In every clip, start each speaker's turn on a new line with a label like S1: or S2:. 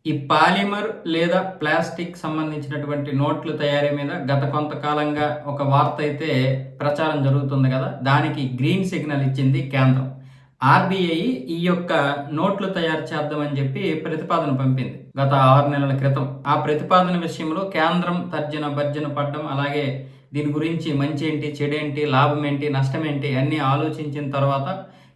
S1: ఈ పాలిమర్ లేదా ప్లాస్టిక్ సంబంధించినటువంటి నోట్ల తయారీ మీద గత కొంతకాలంగా ఒక వార్త అయితే ప్రచారం జరుగుతుంది కదా! దానికి గ్రీన్ సిగ్నల్ ఇచ్చింది కేంద్రం. ఆర్‌బీఐ ఈ యొక్క నోట్లు తయారు చేద్దామని చెప్పి ప్రతిపాదన పంపింది గత 6 నెలల క్రితం. ఆ ప్రతిపాదన విషయంలో కేంద్రం తర్జన భర్జన పడడం, అలాగే దీని గురించి మంచేంటి, చెడేంటి, లాభమేంటి, నష్టమేంటి అన్నీ ఆలోచించిన తర్వాత,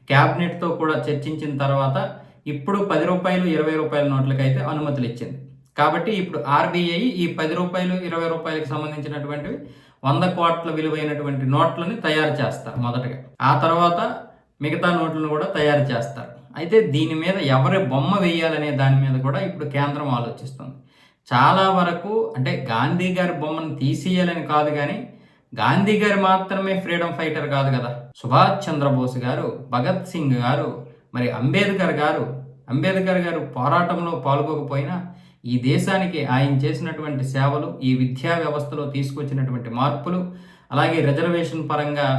S1: క్యాబినెట్‌తో కూడా చర్చించిన తర్వాత ఇప్పుడు రూ. 10, రూ. 20 నోట్లకైతే అనుమతులు ఇచ్చింది. కాబట్టి ఇప్పుడు ఆర్‌బీఐ ఈ రూ. 10, రూ. 20కి సంబంధించినటువంటివి 100 కోట్ల విలువైనటువంటి నోట్లని తయారు చేస్తారు మొదటగా. ఆ తర్వాత మిగతా నోట్లను కూడా తయారు చేస్తారు. అయితే దీని మీద ఎవరి బొమ్మ వేయాలనే దాని మీద కూడా ఇప్పుడు కేంద్రం ఆలోచిస్తుంది. చాలా వరకు అంటే గాంధీ గారి బొమ్మను తీసేయాలని కాదు కానీ, గాంధీ గారు మాత్రమే ఫ్రీడమ్ ఫైటర్ కాదు కదా! సుభాష్ చంద్రబోస్ గారు, భగత్ సింగ్ గారు, మరి అంబేద్కర్ గారు పోరాటంలో పాల్గొకపోయినా ఈ దేశానికి ఆయన చేసినటువంటి సేవలు, ఈ విద్యా వ్యవస్థలో తీసుకొచ్చినటువంటి మార్పులు, అలాగే రిజర్వేషన్ పరంగా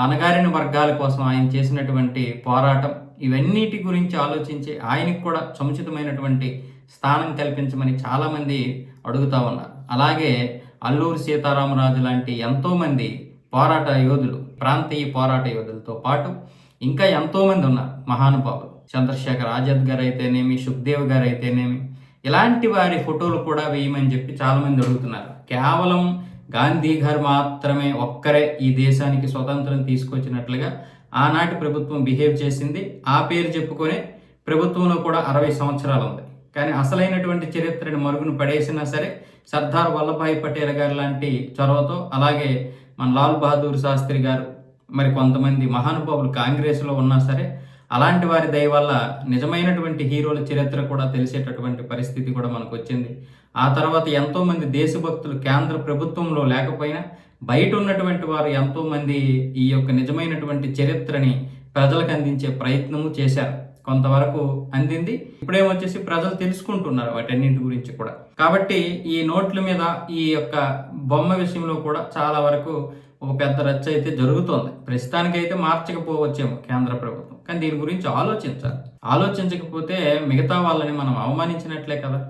S1: అణగారిన వర్గాల కోసం ఆయన చేసినటువంటి పోరాటం, ఇవన్నిటి గురించి ఆలోచించి ఆయనకు కూడా సముచితమైనటువంటి స్థానం కల్పించమని చాలామంది అడుగుతూ ఉన్నారు. అలాగే అల్లూరి సీతారామరాజు లాంటి ఎంతోమంది పోరాట యోధులు, ప్రాంతీయ పోరాట యోధులతో పాటు ఇంకా ఎంతోమంది ఉన్నారు మహానుభావులు. చంద్రశేఖర్ ఆజాద్ గారు అయితేనేమి, సుఖ్దేవ్ గారు అయితేనేమి, ఇలాంటి వారి ఫోటోలు కూడా వేయమని చెప్పి చాలామంది అడుగుతున్నారు. కేవలం గాంధీ గారు మాత్రమే ఒక్కరే ఈ దేశానికి స్వతంత్రం తీసుకొచ్చినట్లుగా ఆనాటి ప్రభుత్వం బిహేవ్ చేసింది. ఆ పేరు చెప్పుకొని ప్రభుత్వంలో కూడా 60 సంవత్సరాలు ఉంది. కానీ అసలైనటువంటి చరిత్రను మరుగున పడేసినా సరే, సర్దార్ వల్లభాయ్ పటేల్ గారు లాంటి చొరవతో, అలాగే మన లాల్ బహదూర్ శాస్త్రి గారు, మరి కొంతమంది మహానుభావులు కాంగ్రెస్లో ఉన్నా సరే, అలాంటి వారి దయ వల్ల నిజమైనటువంటి హీరోల చరిత్ర కూడా తెలిసేటటువంటి పరిస్థితి కూడా మనకు వచ్చింది. ఆ తర్వాత ఎంతోమంది దేశభక్తులు కేంద్ర ప్రభుత్వంలో లేకపోయినా బయట ఉన్నటువంటి వారు ఎంతోమంది ఈ యొక్క నిజమైనటువంటి చరిత్రని ప్రజలకు అందించే ప్రయత్నము చేశారు. కొంతవరకు అందింది. ఇప్పుడేమొచ్చేసి ప్రజలు తెలుసుకుంటున్నారు వాటన్నింటి గురించి కూడా. కాబట్టి ఈ నోట్ల మీద ఈ యొక్క బొమ్మ విషయంలో కూడా చాలా వరకు ఒక పెద్ద రచ్చ అయితే జరుగుతోంది. ప్రస్తుతానికైతే మార్చకపోవచ్చేమో కేంద్ర ప్రభుత్వం, కానీ దీని గురించి ఆలోచించాలి. ఆలోచించకపోతే మిగతా వాళ్ళని మనం అవమానించినట్లే కదా.